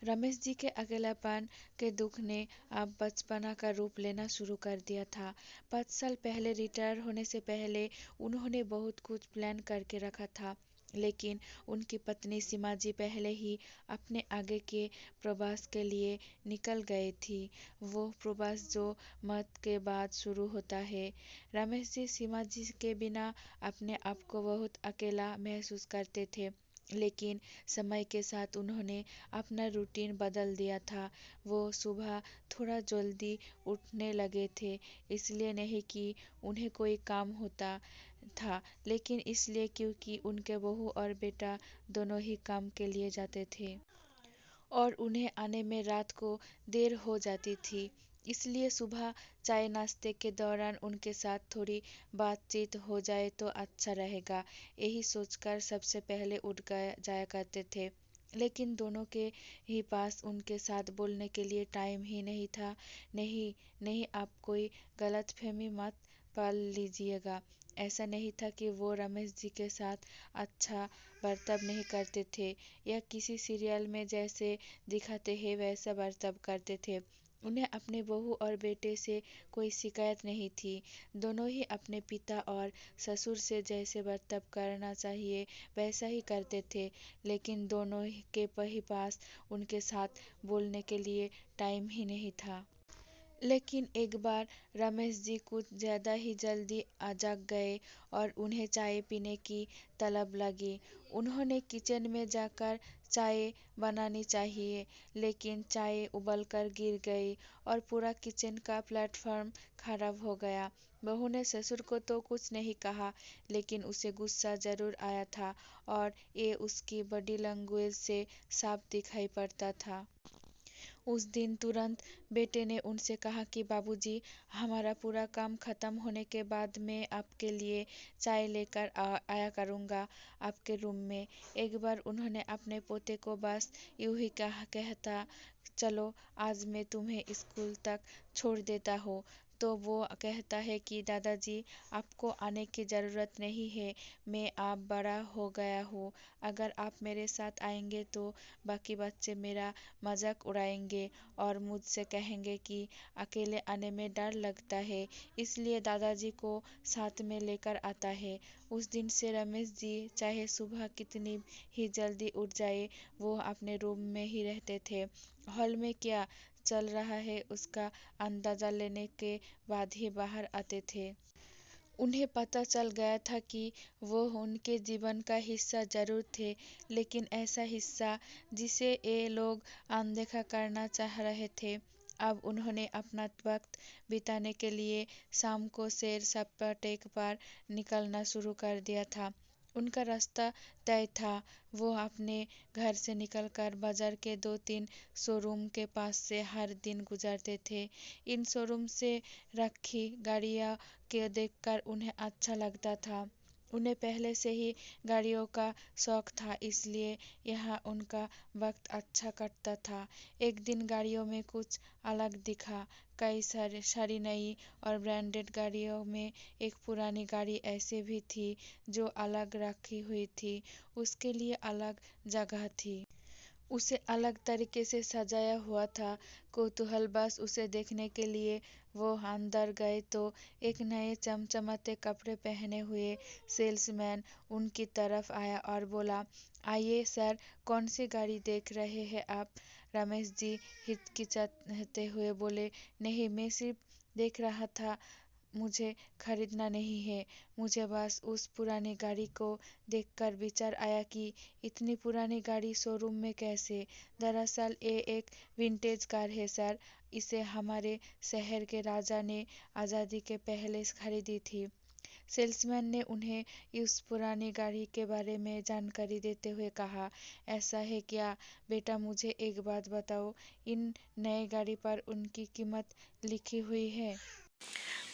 रमेश जी के अकेलापन के दुख ने अब बचपना का रूप लेना शुरू कर दिया था। 5 साल पहले रिटायर होने से पहले उन्होंने बहुत कुछ प्लान करके रखा था, लेकिन उनकी पत्नी सीमा जी पहले ही अपने आगे के प्रवास के लिए निकल गई थी। वो प्रवास जो मौत के बाद शुरू होता है। रमेश जी सीमा जी के बिना अपने आप को बहुत अकेला महसूस करते थे, लेकिन समय के साथ उन्होंने अपना रूटीन बदल दिया था। वो सुबह थोड़ा जल्दी उठने लगे थे, इसलिए नहीं कि उन्हें कोई काम होता था, लेकिन इसलिए क्योंकि उनके बहू और बेटा दोनों ही काम के लिए जाते थे और उन्हें आने में रात को देर हो जाती थी। इसलिए सुबह चाय नाश्ते के दौरान उनके साथ थोड़ी बातचीत हो जाए तो अच्छा रहेगा, यही सोचकर सबसे पहले उठ गया जाया करते थे। लेकिन दोनों के ही पास उनके साथ बोलने के लिए टाइम ही नहीं था। नहीं, नहीं, आप कोई गलतफहमी मत पाल लीजिएगा। ऐसा नहीं था कि वो रमेश जी के साथ अच्छा बर्ताव नहीं करते थे या किसी सीरियल में जैसे दिखाते हैं वैसा बर्ताव करते थे। उन्हें अपने बहू और बेटे से कोई शिकायत नहीं थी। दोनों ही अपने पिता और ससुर से जैसे बर्ताव करना चाहिए वैसा ही करते थे, लेकिन दोनों के ही पास उनके साथ बोलने के लिए टाइम ही नहीं था। लेकिन एक बार रमेश जी कुछ ज्यादा ही जल्दी जाग गए और उन्हें चाय पीने की तलब लगी। उन्होंने किचन में जाकर चाय बनानी चाहिए, लेकिन चाय उबलकर गिर गई और पूरा किचन का प्लेटफॉर्म खराब हो गया। बहू ने ससुर को तो कुछ नहीं कहा, लेकिन उसे गुस्सा जरूर आया था और ये उसकी बॉडी लैंग्वेज से साफ दिखाई पड़ता था। उस दिन तुरंत बेटे ने उनसे कहा कि बाबूजी, हमारा पूरा काम खत्म होने के बाद मैं आपके लिए चाय लेकर आया करूँगा आपके रूम में। एक बार उन्होंने अपने पोते को बस यूं ही कहता, चलो आज मैं तुम्हें स्कूल तक छोड़ देता हूँ, तो वो कहता है कि दादाजी, आपको आने की ज़रूरत नहीं है, मैं अब बड़ा हो गया हूँ। अगर आप मेरे साथ आएंगे तो बाकी बच्चे मेरा मजाक उड़ाएंगे और मुझसे कहेंगे कि अकेले आने में डर लगता है, इसलिए दादाजी को साथ में लेकर आता है। उस दिन से रमेश जी चाहे सुबह कितनी ही जल्दी उठ जाए, वो अपने रूम में ही रहते थे। हॉल में क्या चल रहा है उसका अंदाजा लेने के बाद ही बाहर आते थे। उन्हें पता चल गया था कि वो उनके जीवन का हिस्सा जरूर थे, लेकिन ऐसा हिस्सा जिसे ये लोग अनदेखा करना चाह रहे थे। अब उन्होंने अपना वक्त बिताने के लिए शाम को सैर सपाटे पर निकलना शुरू कर दिया था। उनका रास्ता तय था। वो अपने घर से निकलकर बाजार के 2-3 शोरूम के पास से हर दिन गुजरते थे। इन शोरूम से रखी गाड़ियां के देखकर उन्हें अच्छा लगता था। उन्हें पहले से ही गाड़ियों का शौक था, इसलिए यहाँ उनका वक्त अच्छा कटता था। एक दिन गाड़ियों में कुछ अलग दिखा। कई सारी नई और ब्रांडेड गाड़ियों में एक पुरानी गाड़ी ऐसी भी थी जो अलग रखी हुई थी। उसके लिए अलग जगह थी। उसे अलग तरीके से सजाया हुआ था। कौतूहलवश उसे देखने के लिए वो अंदर गए तो एक नए चमचमाते कपड़े पहने हुए सेल्समैन उनकी तरफ आया और बोला, आइए सर, कौन सी गाड़ी देख रहे हैं आप? रमेश जी हिचकिचाते हुए बोले, नहीं, मैं सिर्फ देख रहा था, मुझे खरीदना नहीं है। मुझे बस उस पुरानी गाड़ी को देखकर विचार आया कि इतनी पुरानी गाड़ी शोरूम में कैसे? दरअसल ये एक विंटेज कार है सर, इसे हमारे शहर के राजा ने आज़ादी के पहले खरीदी थी। सेल्समैन ने उन्हें उस पुरानी गाड़ी के बारे में जानकारी देते हुए कहा, ऐसा है क्या बेटा? मुझे एक बात बताओ, इन नए गाड़ी पर उनकी कीमत लिखी हुई है?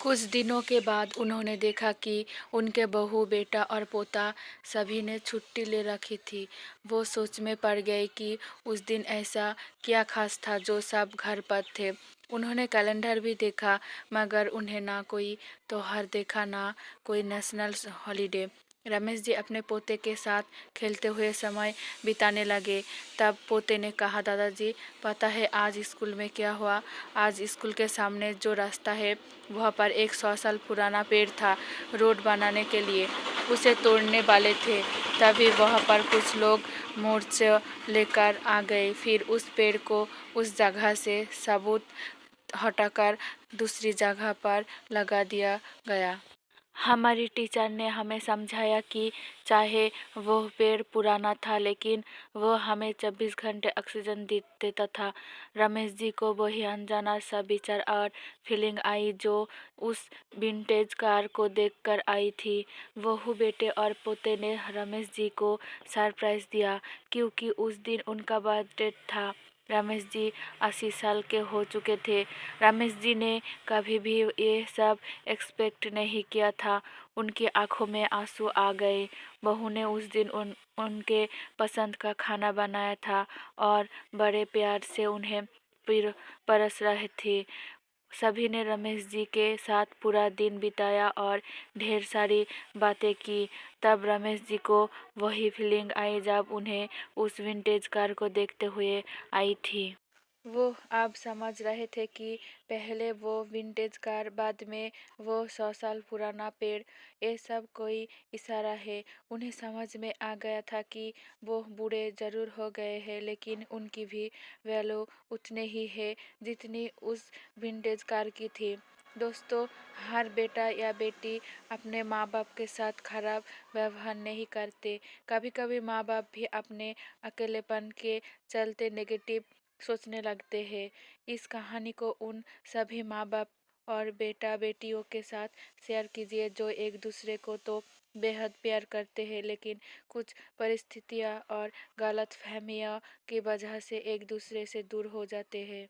कुछ दिनों के बाद उन्होंने देखा कि उनके बहू, बेटा और पोता सभी ने छुट्टी ले रखी थी। वो सोच में पड़ गए कि उस दिन ऐसा क्या खास था जो सब घर पर थे। उन्होंने कैलेंडर भी देखा, मगर उन्हें ना कोई त्योहार देखा, ना कोई नेशनल हॉलिडे। रमेश जी अपने पोते के साथ खेलते हुए समय बिताने लगे। तब पोते ने कहा, दादाजी पता है आज स्कूल में क्या हुआ? आज स्कूल के सामने जो रास्ता है वहाँ पर एक 100 साल पुराना पेड़ था। रोड बनाने के लिए उसे तोड़ने वाले थे। तभी वहाँ पर कुछ लोग मोर्चा लेकर आ गए। फिर उस पेड़ को उस जगह से सबूत हटाकर दूसरी जगह पर लगा दिया गया। हमारी टीचर ने हमें समझाया कि चाहे वो पेड़ पुराना था लेकिन वो हमें 24 घंटे ऑक्सीजन देता था। रमेश जी को वही अनजाना सा विचार और फीलिंग आई जो उस विंटेज कार को देखकर आई थी। बहू बेटे और पोते ने रमेश जी को सरप्राइज दिया क्योंकि उस दिन उनका बर्थडे था। रमेश जी 80 साल के हो चुके थे। रमेश जी ने कभी भी ये सब एक्सपेक्ट नहीं किया था। उनकी आंखों में आंसू आ गए। बहू ने उस दिन उनके पसंद का खाना बनाया था और बड़े प्यार से उन्हें परस रहे थे। सभी ने रमेश जी के साथ पूरा दिन बिताया और ढेर सारी बातें की। तब रमेश जी को वही फीलिंग आई जब उन्हें उस विंटेज कार को देखते हुए आई थी। वो अब समझ रहे थे कि पहले वो विंटेज कार, बाद में वो 100 साल पुराना पेड़, ये सब कोई इशारा है। उन्हें समझ में आ गया था कि वो बूढ़े जरूर हो गए हैं लेकिन उनकी भी वैल्यू उतनी ही है जितनी उस विंटेज कार की थी। दोस्तों, हर बेटा या बेटी अपने माँ बाप के साथ खराब व्यवहार नहीं करते। कभी कभी माँ बाप भी अपने अकेलेपन के चलते नेगेटिव सोचने लगते हैं। इस कहानी को उन सभी माँ बाप और बेटा बेटियों के साथ शेयर कीजिए जो एक दूसरे को तो बेहद प्यार करते हैं लेकिन कुछ परिस्थितियाँ और गलत फहमियाँ की वजह से एक दूसरे से दूर हो जाते हैं।